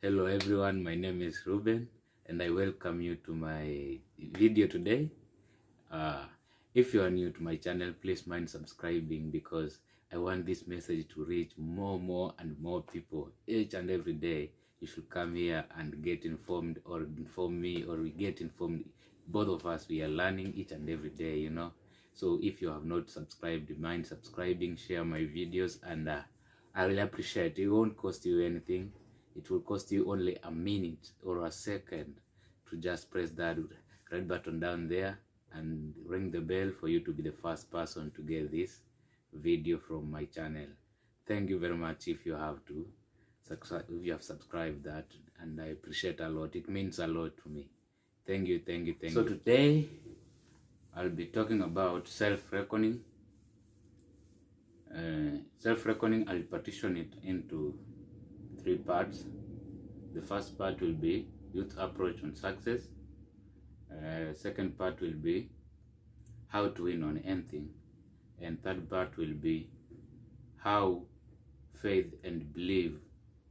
Hello everyone, my name is Reuben and I welcome you to my video today. If you are new to my channel, please mind subscribing because I want this message to reach more and more people. Each and every day you should come here and get informed, or inform me, or we get informed. Both of us, we are learning each and every day, you know. So if you have not subscribed, mind subscribing, share my videos, and I will appreciate it. It won't cost you anything. It will cost you only a minute or a second to just press that red button down there and ring the bell for you to be the first person to get this video from my channel. Thank you very much if you have subscribed that, and I appreciate a lot. It means a lot to me. Thank you. So today I'll be talking about self-reckoning. Self-reckoning, I'll partition it into 3 parts. The first part will be youth approach on success. Second part will be how to win on anything. And third part will be how faith and belief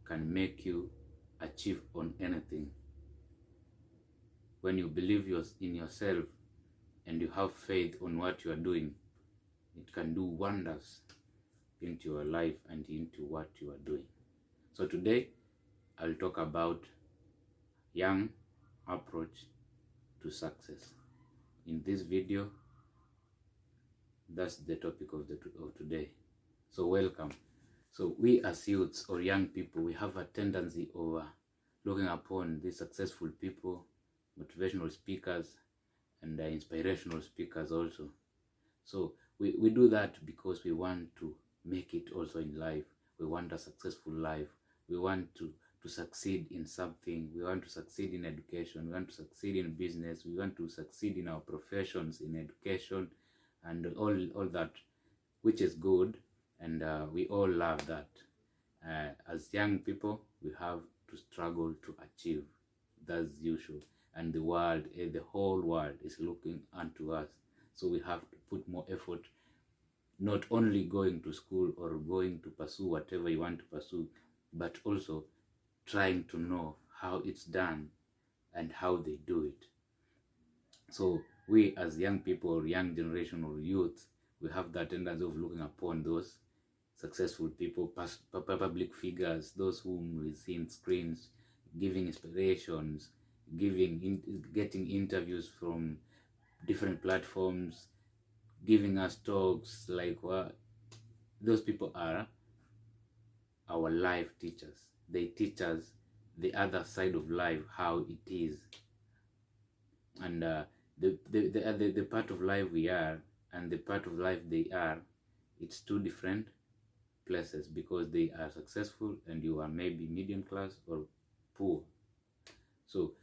can make you achieve on anything. When you believe in yourself and you have faith on what you are doing, it can do wonders into your life and into what you are doing. So today I'll talk about young approach to success. In this video, that's the topic of today. So welcome. So we as youths or young people, we have a tendency of looking upon these successful people, motivational speakers, and inspirational speakers also. So we do that because we want to make it also in life. We want a successful life. We want to succeed in something. We want to succeed in education. We want to succeed in business. We want to succeed in our professions, in education, and all that, which is good, and we all love that. As young people, we have to struggle to achieve. That's usual, and the world, the whole world is looking unto us. So we have to put more effort, not only going to school or going to pursue whatever you want to pursue, but also trying to know how it's done and how they do it. So we as young people or young generation or youth, we have that tendency of looking upon those successful people, public figures, those whom we see in screens, giving inspirations, getting interviews from different platforms, giving us talks like what those people are our life teachers. They teach us the other side of life, how it is, and the part of life we are and the part of life they are, it's 2 different places, because they are successful and you are maybe medium class or poor. So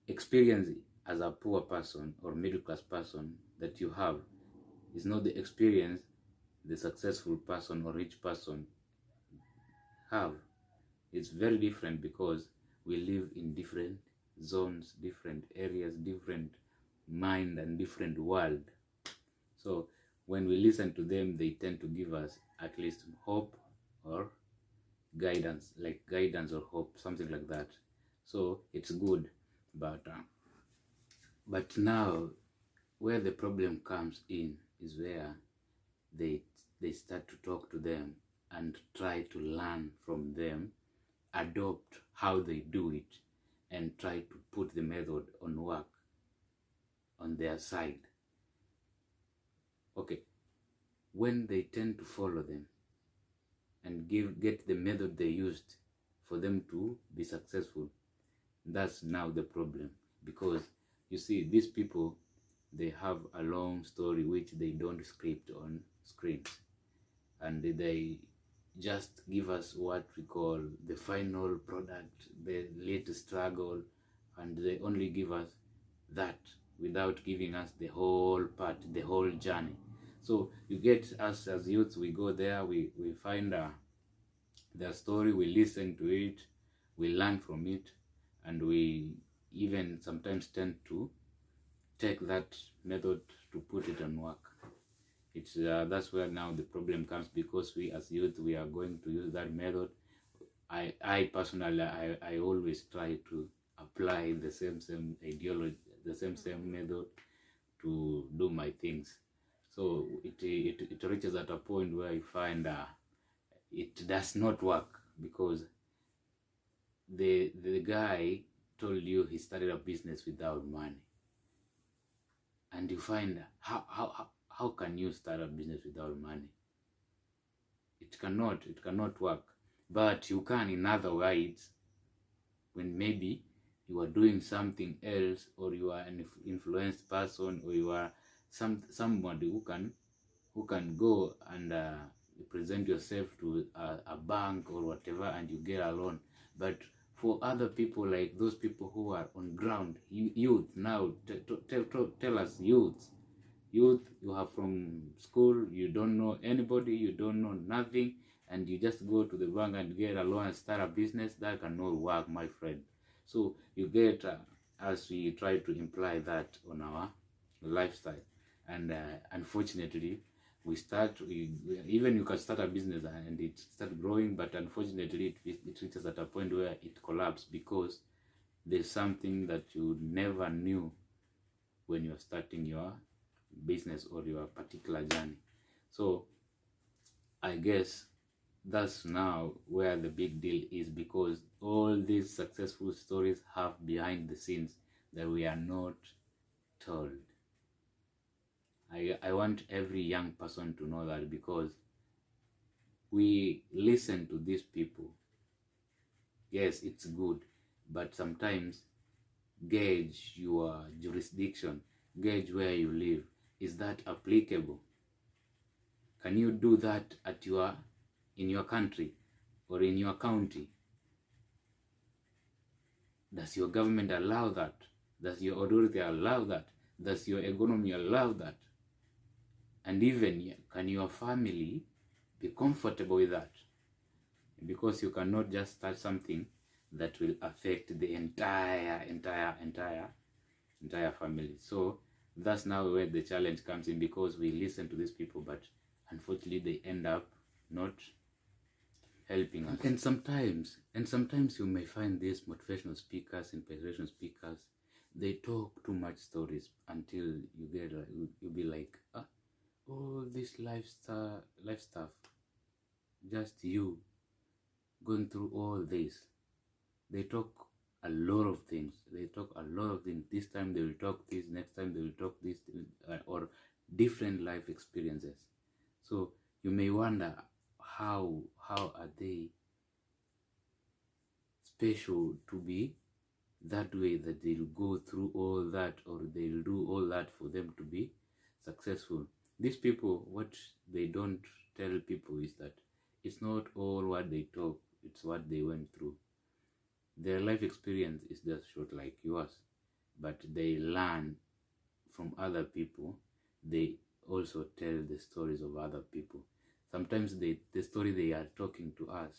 experience as a poor person or middle class person that you have is not the experience the successful person or rich person have. It's very different, because we live in different zones, different areas, different mind, and different world. So when we listen to them, they tend to give us at least hope or guidance, like guidance or hope, something like that. So it's good, but now where the problem comes in is where they start to talk to them and try to learn from them, adopt how they do it, and try to put the method on work on their side. Okay, when they tend to follow them and get the method they used for them to be successful, that's now the problem. Because you see, these people, they have a long story which they don't script on screens, and they just give us what we call the final product, the latest struggle, and they only give us that without giving us the whole part, the whole journey. So you get us as youths, we go there, we find their story, we listen to it, we learn from it, and we even sometimes tend to take that method to put it on work. It's that's where now the problem comes, because we as youth, we are going to use that method I personally, I always try to apply the same ideology, the same method to do my things. So it reaches at a point where I find it does not work, because the guy told you he started a business without money, and you find how can you start a business without money? It cannot work. But you can in other ways, when maybe you are doing something else, or you are an influenced person, or you are somebody who can go and present yourself to a bank or whatever, and you get a loan. But for other people, like those people who are on ground, youth now, tell us, youth, you are from school, you don't know anybody, you don't know nothing, and you just go to the bank and get a loan and start a business. That cannot work, my friend. So you get, as we try to imply that on our lifestyle, and unfortunately, even you can start a business and it start growing, but unfortunately it reaches at a point where it collapses, because there's something that you never knew when you're starting your business or your particular journey. So I guess that's now where the big deal is, because all these successful stories have behind the scenes that we are not told. I want every young person to know that, because we listen to these people. Yes, it's good, but sometimes gauge your jurisdiction, gauge where you live. Is that applicable? Can you do that in your country or in your county? Does your government allow that? Does your authority allow that? Does your economy allow that? And even, can your family be comfortable with that? Because you cannot just start something that will affect the entire family. So that's now where the challenge comes in, because we listen to these people, but unfortunately they end up not helping us. And sometimes you may find these motivational speakers, inspirational speakers, they talk too much stories until you get you'll be like, all this life stuff, just you going through all this. They talk a lot of things. This time they will talk this, next time they will talk this, or different life experiences. So you may wonder, how are they special to be that way, that they'll go through all that, or they'll do all that for them to be successful? These people, what they don't tell people is that it's not all what they talk, it's what they went through. Their life experience is just short like yours, but they learn from other people. They also tell the stories of other people. Sometimes the story they are talking to us,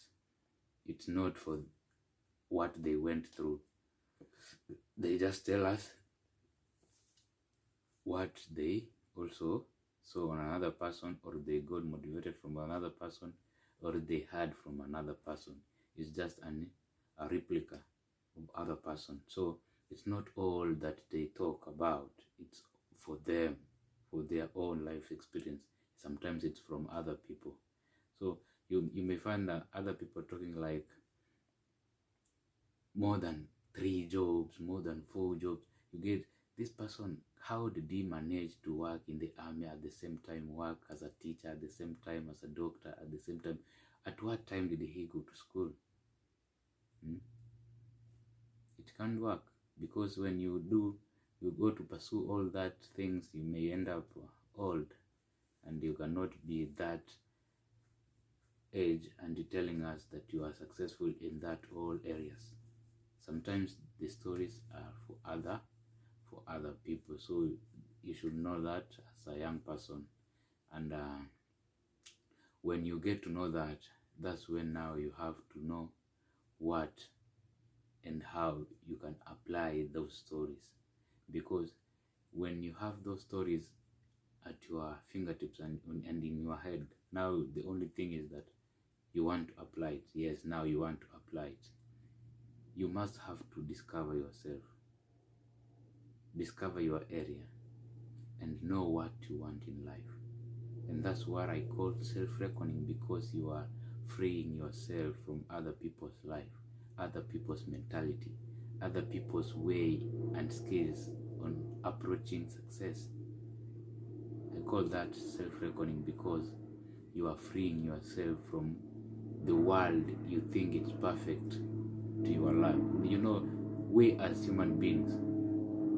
it's not for what they went through. They just tell us what they also saw on another person, or they got motivated from another person, or they heard from another person. It's just a replica of other person. So it's not all that they talk about, it's for them, for their own life experience. Sometimes it's from other people. So you may find that other people talking like more than 3 jobs, more than 4 jobs. You get this person, how did he manage to work in the army, at the same time work as a teacher, at the same time as a doctor, at the same time? At what time did he go to school? It can't work, because when you go to pursue all that things, you may end up old, and you cannot be that age and you're telling us that you are successful in that all areas. Sometimes the stories are for other people. So you should know that as a young person. And when you get to know that, that's when now you have to know what and how you can apply those stories. Because when you have those stories at your fingertips and in your head, now the only thing is that you want to apply it. Yes, now you want to apply it. You must have to discover yourself, discover your area, and know what you want in life. And that's what I call self-reckoning, because you are freeing yourself from other people's life, other people's mentality, other people's way and skills on approaching success. I call that self-reckoning because you are freeing yourself from the world you think it's perfect to your life. You know, we as human beings,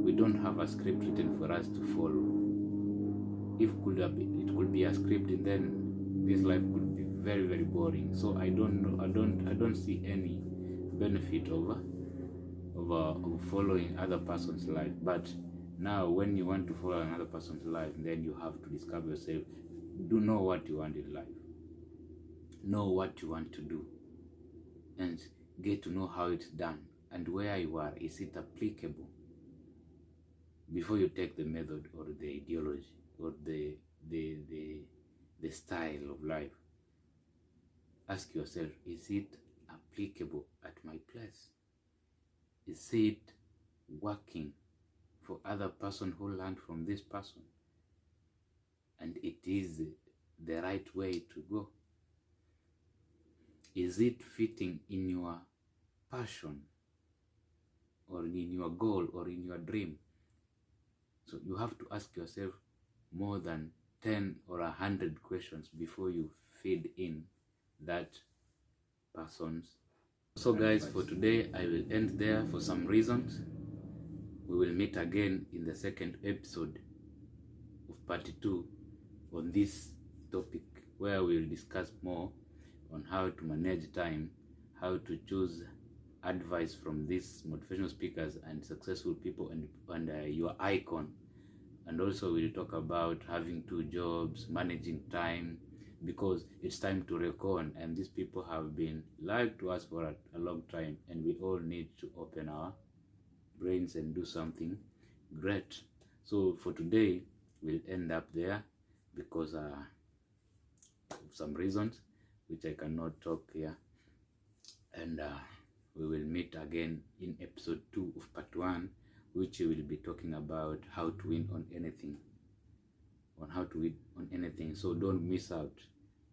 we don't have a script written for us to follow. If it could be a script, and then this life could be very, very boring. So I don't see any benefit of following other person's life. But now, when you want to follow another person's life, then you have to discover yourself. Do know what you want in life. Know what you want to do, and get to know how it's done, and where you are, is it applicable, before you take the method or the ideology or the style of life. Ask yourself, is it applicable at my place? Is it working for other person who learned from this person, and it is the right way to go? Is it fitting in your passion, or in your goal, or in your dream? So you have to ask yourself more than 10 or 100 questions before you feed in that person's. So guys, for today I will end there for some reasons. We will meet again in the second episode of part 2 on this topic, where we will discuss more on how to manage time, how to choose advice from these motivational speakers and successful people, and your icon. And also we'll talk about having 2 jobs, managing time, because it's time to reckon, and these people have been lied to us for a long time, and we all need to open our brains and do something great. So for today, we'll end up there because of some reasons which I cannot talk here, and we will meet again in episode 2 of part 1, which we will be talking about how to win on anything. So don't miss out.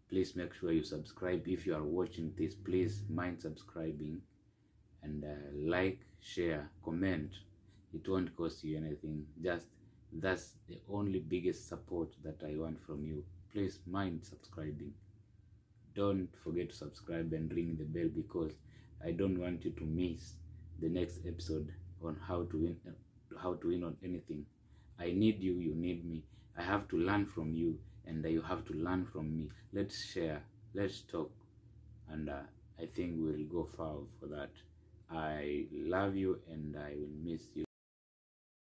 Please make sure you subscribe. If you are watching this, please mind subscribing, and like, share, comment. It won't cost you anything. That's the only biggest support that I want from you. Please mind subscribing. Don't forget to subscribe and ring the bell, because I don't want you to miss the next episode on how to win on anything. I need you, you need me. I have to learn from you, and you have to learn from me. Let's share, let's talk, and I think we'll go far for that. I love you, and I will miss you.